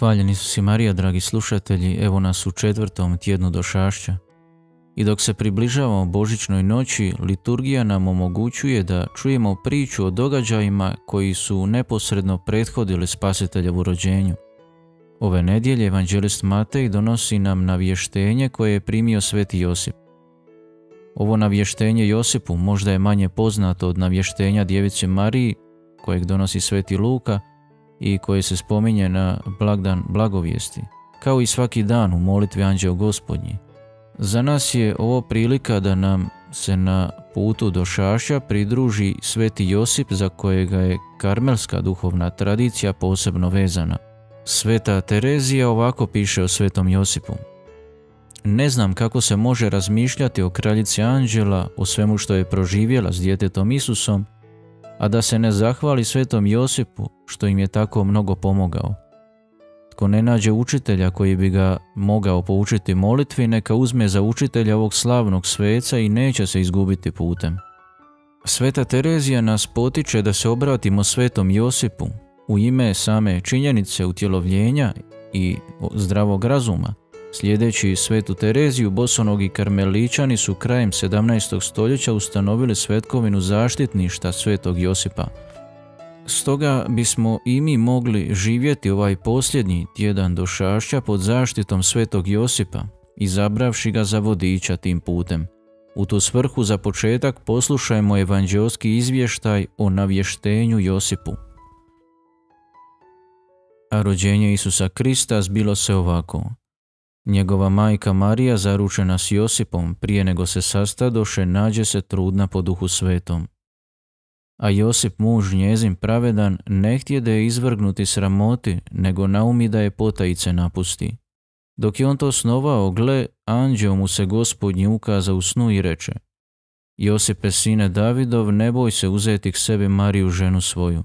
Hvaljen Isus i Marija, dragi slušatelji, evo nas u 4. tjednu došašća. I dok se približavamo Božićnoj noći, liturgija nam omogućuje da čujemo priču o događajima koji su neposredno prethodili Spasiteljevu rođenju. Ove nedjelje evanđelist Matej donosi nam navještenje koje je primio sveti Josip. Ovo navještenje Josipu možda je manje poznato od navještenja djevici Mariji, kojeg donosi sveti Luka i koje se spominje na blagdan blagovijesti, kao i svaki dan u molitvi Anđeo Gospodnji. Za nas je ovo prilika da nam se na putu došašća pridruži sveti Josip, za kojega je karmelska duhovna tradicija posebno vezana. Sveta Terezija ovako piše o svetom Josipu. Ne znam kako se može razmišljati o kraljici Anđela, o svemu što je proživjela s djetetom Isusom, a da se ne zahvali svetom Josipu što im je tako mnogo pomogao. Tko ne nađe učitelja koji bi ga mogao poučiti molitvi, neka uzme za učitelja ovog slavnog sveca i neće se izgubiti putem. Sveta Terezija nas potiče da se obratimo svetom Josipu u ime same činjenice utjelovljenja i zdravog razuma. Slijedeći svetu Tereziju, Bosonogi karmeličani su krajem 17. stoljeća ustanovili svetkovinu zaštitništva svetog Josipa. Stoga bismo i mi mogli živjeti ovaj posljednji tjedan došašća pod zaštitom svetog Josipa, izabravši ga za vodiča tim putem. U tu svrhu za početak poslušajmo evanđeoski izvještaj o navještenju Josipu. A rođenje Isusa Krista zbilo se ovako. Njegova majka Marija, zaručena s Josipom, prije nego se sastadoše, nađe se trudna po Duhu Svetom. A Josip, muž njezin pravedan, ne htjede izvrgnuti sramoti, nego naumi da je potajice napusti. Dok je on to snovao, gle, anđeo mu se Gospodnji ukaza u snu i reče: Josipe, sine Davidov, ne boj se uzeti k sebi Mariju, ženu svoju.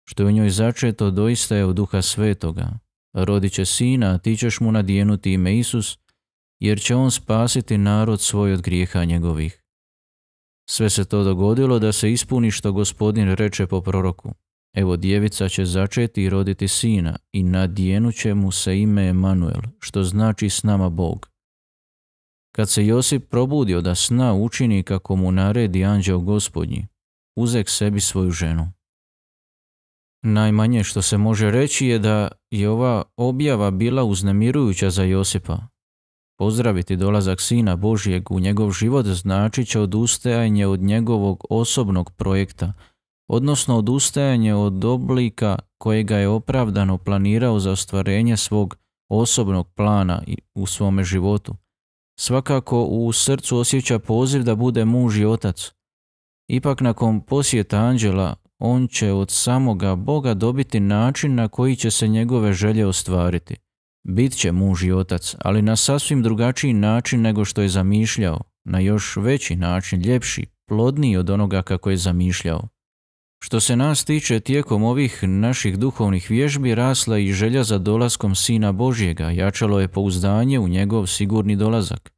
Što je u njoj začeto, doista je od Duha Svetoga. Rodit će sina, a ti ćeš mu nadijenuti ime Isus, jer će on spasiti narod svoj od grijeha njegovih. Sve se to dogodilo da se ispuni što Gospodin reče po proroku. Evo, djevica će začeti i roditi sina i nadijenut će mu se ime Emanuel, što znači s nama Bog. Kad se Josip probudio da sna učini kako mu naredi anđeo Gospodnji, uzek sebi svoju ženu. Najmanje što se može reći je da je ova objava bila uznemirujuća za Josipa. Pozdraviti dolazak Sina Božjeg u njegov život znači će odustajanje od njegovog osobnog projekta, odnosno odustajanje od oblika kojega je opravdano planirao za ostvarenje svog osobnog plana u svome životu. Svakako u srcu osjeća poziv da bude muž i otac. Ipak nakon posjeta anđela, on će od samoga Boga dobiti način na koji će se njegove želje ostvariti. Bit će muž i otac, ali na sasvim drugačiji način nego što je zamišljao, na još veći način, ljepši, plodniji od onoga kako je zamišljao. Što se nas tiče, tijekom ovih naših duhovnih vježbi rasla i želja za dolaskom Sina Božjega, jačalo je pouzdanje u njegov sigurni dolazak.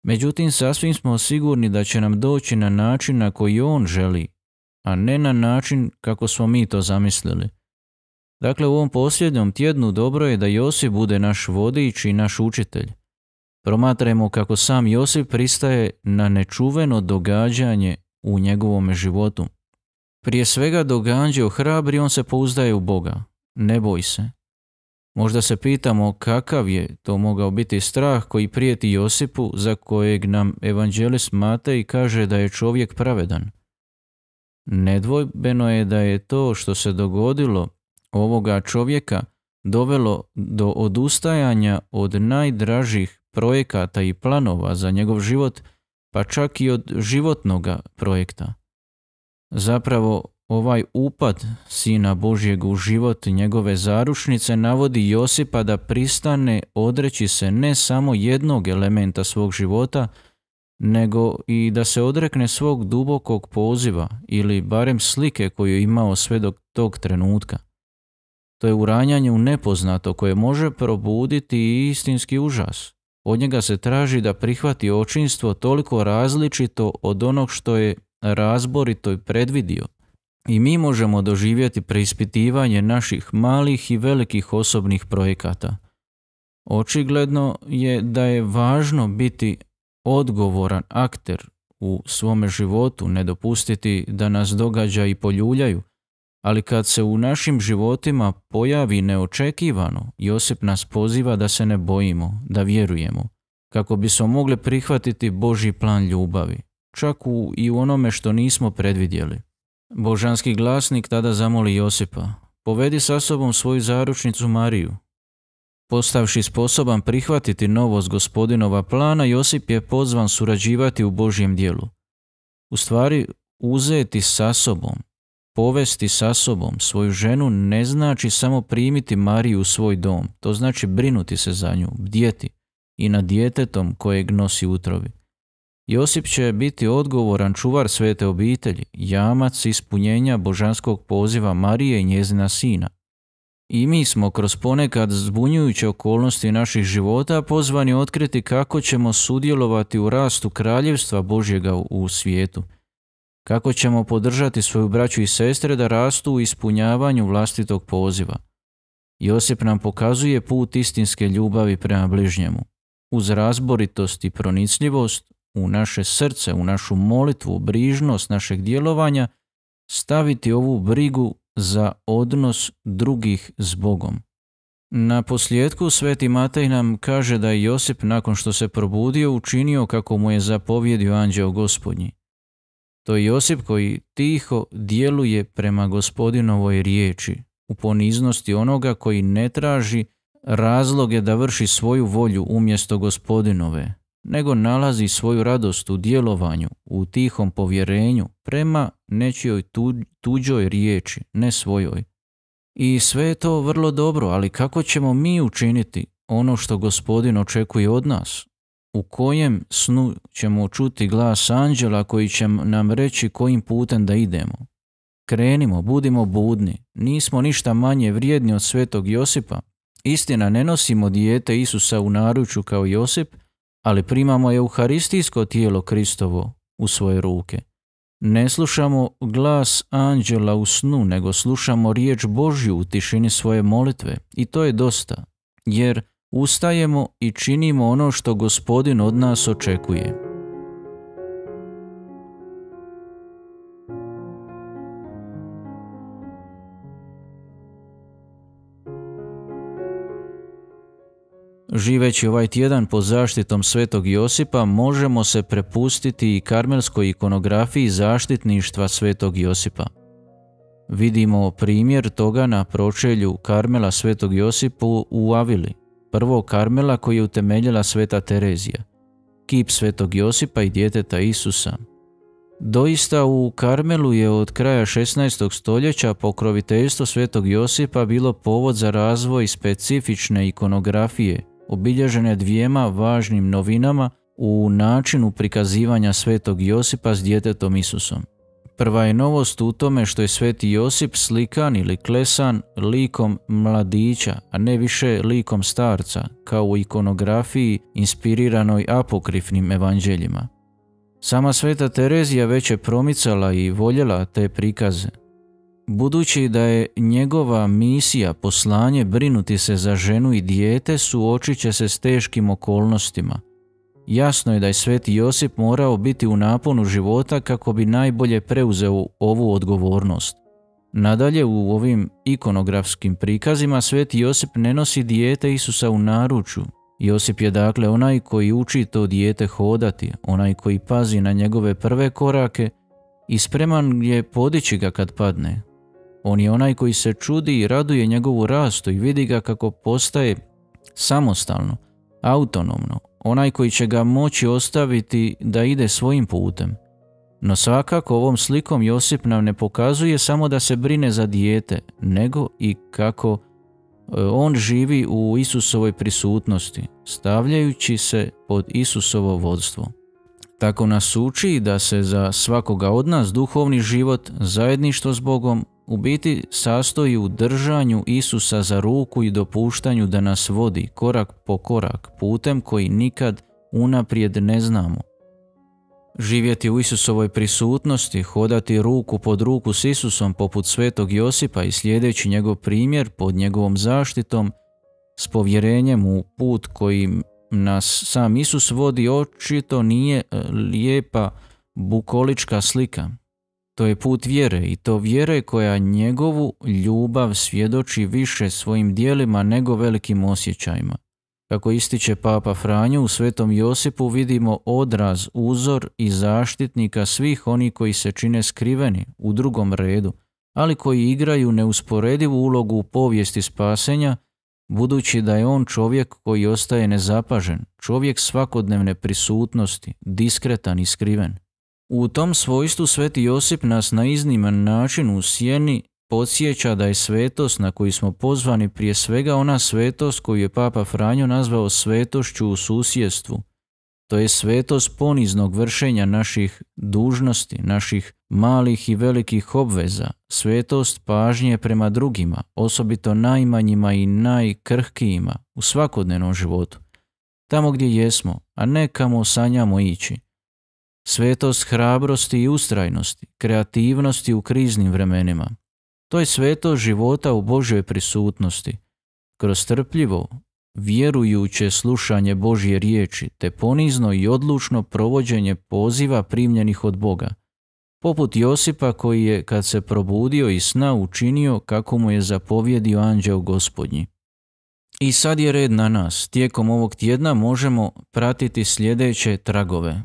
Međutim, sasvim smo sigurni da će nam doći na način na koji on želi, a ne na način kako smo mi to zamislili. Dakle, u ovom posljednjom tjednu dobro je da Josip bude naš vodič i naš učitelj. Promatrajmo kako sam Josip pristaje na nečuveno događanje u njegovome životu. Prije svega, dok ga anđeo ohrabri, on se pouzdaje u Boga. Ne boj se. Možda se pitamo kakav je to mogao biti strah koji prijeti Josipu, za kojeg nam evanđelist Matej kaže da je čovjek pravedan. Nedvojbeno je da je to što se dogodilo ovoga čovjeka dovelo do odustajanja od najdražih projekata i planova za njegov život, pa čak i od životnoga projekta. Zapravo, ovaj upad Sina Božjeg u život njegove zaručnice navodi Josipa da pristane odreći se ne samo jednog elementa svog života, nego i da se odrekne svog dubokog poziva ili barem slike koju je imao sve do tog trenutka. To je uranjanje u nepoznato koje može probuditi i istinski užas. Od njega se traži da prihvati očinstvo toliko različito od onog što je razborito i predvidio. I mi možemo doživjeti preispitivanje naših malih i velikih osobnih projekata. Očigledno je da je važno biti odgovoran akter u svome životu, ne dopustiti da nas događaji poljuljaju, ali kad se u našim životima pojavi neočekivano, Josip nas poziva da se ne bojimo, da vjerujemo, kako bismo mogli prihvatiti Božji plan ljubavi, čak i u onome što nismo predvidjeli. Božanski glasnik tada zamoli Josipa: povedi sa sobom svoju zaručnicu Mariju. Postavši sposoban prihvatiti novost Gospodinova plana, Josip je pozvan surađivati u Božjem djelu. U stvari, uzeti sa sobom, povesti sa sobom svoju ženu ne znači samo primiti Mariju u svoj dom, to znači brinuti se za nju, bdjeti i nad djetetom kojeg nosi u utrobi. Josip će biti odgovoran čuvar svete obitelji, jamac ispunjenja božanskog poziva Marije i njezina sina. I mi smo kroz ponekad zbunjujuće okolnosti naših života pozvani otkriti kako ćemo sudjelovati u rastu kraljevstva Božjega u svijetu, kako ćemo podržati svoju braću i sestre da rastu u ispunjavanju vlastitog poziva. Josip nam pokazuje put istinske ljubavi prema bližnjemu. Uz razboritost i pronicljivost u naše srce, u našu molitvu, brižnost našeg djelovanja, staviti ovu brigu za odnos drugih s Bogom. Na posljedku Sveti Matej nam kaže da je Josip nakon što se probudio učinio kako mu je zapovjedio anđeo Gospodnji. To je Josip koji tiho djeluje prema Gospodinovoj riječi, u poniznosti onoga koji ne traži razloge da vrši svoju volju umjesto Gospodinove, nego nalazi svoju radost u djelovanju, u tihom povjerenju prema nečijoj tuđoj riječi, ne svojoj. I sve je to vrlo dobro, ali kako ćemo mi učiniti ono što Gospodin očekuje od nas? U kojem snu ćemo čuti glas anđela koji će nam reći kojim putem da idemo? Krenimo, budimo budni, nismo ništa manje vrijedni od svetog Josipa. Istina, ne nosimo dijete Isusa u naručju kao Josip, ali primamo euharistijsko tijelo Kristovo u svoje ruke. Ne slušamo glas anđela u snu, nego slušamo riječ Božju u tišini svoje molitve. I to je dosta, jer ustajemo i činimo ono što Gospodin od nas očekuje. Živeći ovaj tjedan pod zaštitom svetog Josipa, možemo se prepustiti i karmelskoj ikonografiji zaštitništva svetog Josipa. Vidimo primjer toga na pročelju Karmela svetog Josipu u Avili, prvog Karmela koji je utemeljila sveta Terezija, kip svetog Josipa i djeteta Isusa. Doista u Karmelu je od kraja 16. stoljeća pokroviteljstvo svetog Josipa bilo povod za razvoj specifične ikonografije, obilježene dvijema važnim novinama u načinu prikazivanja svetog Josipa s djetetom Isusom. Prva je novost u tome što je sveti Josip slikan ili klesan likom mladića, a ne više likom starca, kao u ikonografiji inspiriranoj apokrifnim evanđeljima. Sama sveta Terezija već je promicala i voljela te prikaze. Budući da je njegova misija, poslanje brinuti se za ženu i dijete, suočit će se s teškim okolnostima. Jasno je da je sveti Josip morao biti u naponu života kako bi najbolje preuzeo ovu odgovornost. Nadalje, u ovim ikonografskim prikazima sveti Josip ne nosi dijete Isusa u naručju. Josip je dakle onaj koji uči to dijete hodati, onaj koji pazi na njegove prve korake i spreman je podići ga kad padne. On je onaj koji se čudi i raduje njegovu rastu i vidi ga kako postaje samostalno, autonomno, onaj koji će ga moći ostaviti da ide svojim putem. No svakako ovom slikom Josip nam ne pokazuje samo da se brine za dijete, nego i kako on živi u Isusovoj prisutnosti, stavljajući se pod Isusovo vodstvo. Tako nas uči da se za svakoga od nas duhovni život, zajedništvo s Bogom, u biti sastoji u držanju Isusa za ruku i dopuštanju da nas vodi korak po korak putem koji nikad unaprijed ne znamo. Živjeti u Isusovoj prisutnosti, hodati ruku pod ruku s Isusom poput svetog Josipa i slijedeći njegov primjer pod njegovom zaštitom, s povjerenjem u put kojim nas sam Isus vodi, očito nije lijepa bukolička slika. To je put vjere, i to vjere koja njegovu ljubav svjedoči više svojim djelima nego velikim osjećajima. Kako ističe Papa Franjo, u Svetom Josipu vidimo odraz, uzor i zaštitnika svih oni koji se čine skriveni u drugom redu, ali koji igraju neusporedivu ulogu u povijesti spasenja, budući da je on čovjek koji ostaje nezapažen, čovjek svakodnevne prisutnosti, diskretan i skriven. U tom svojstvu Sveti Josip nas na izniman način u sjeni podsjeća da je svetost na koju smo pozvani prije svega ona svetost koju je Papa Franjo nazvao svetošću u susjedstvu. To je svetost poniznog vršenja naših dužnosti, naših malih i velikih obveza, svetost pažnje prema drugima, osobito najmanjima i najkrhkijima u svakodnevnom životu, tamo gdje jesmo, a ne kamo sanjamo ići. Svetost hrabrosti i ustrajnosti, kreativnosti u kriznim vremenima. To je svetost života u Božjoj prisutnosti, kroz trpljivo, vjerujuće slušanje Božje riječi, te ponizno i odlučno provođenje poziva primljenih od Boga, poput Josipa koji je, kad se probudio iz sna, učinio kako mu je zapovjedio anđeo Gospodnji. I sad je red na nas. Tijekom ovog tjedna možemo pratiti sljedeće tragove.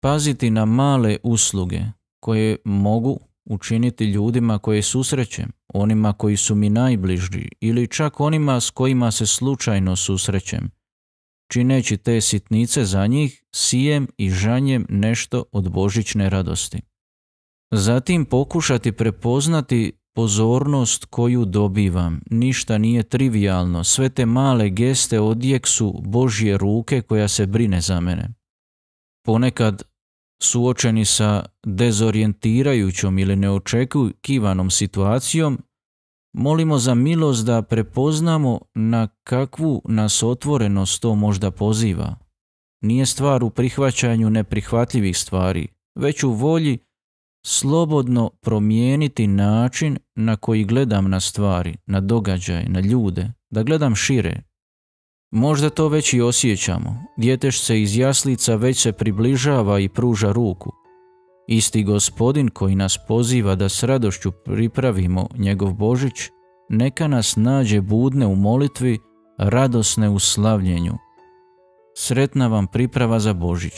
Paziti na male usluge koje mogu učiniti ljudima koje susrećem, onima koji su mi najbliži ili čak onima s kojima se slučajno susrećem. Čineći te sitnice za njih, sijem i žanjem nešto od božićne radosti. Zatim pokušati prepoznati pozornost koju dobivam. Ništa nije trivijalno, sve te male geste odjek su Božje ruke koja se brine za mene. Ponekad, suočeni sa dezorijentirajućom ili neočekivanom situacijom, molimo za milost da prepoznamo na kakvu nas otvorenost to možda poziva. Nije stvar u prihvaćanju neprihvatljivih stvari, već u volji slobodno promijeniti način na koji gledam na stvari, na događaje, na ljude, da gledam šire. Možda to već i osjećamo. Djetešce iz jaslica već se približava i pruža ruku. Isti Gospodin koji nas poziva da s radošću pripravimo njegov Božić, neka nas nađe budne u molitvi, radosne u slavljenju. Sretna vam priprava za Božić.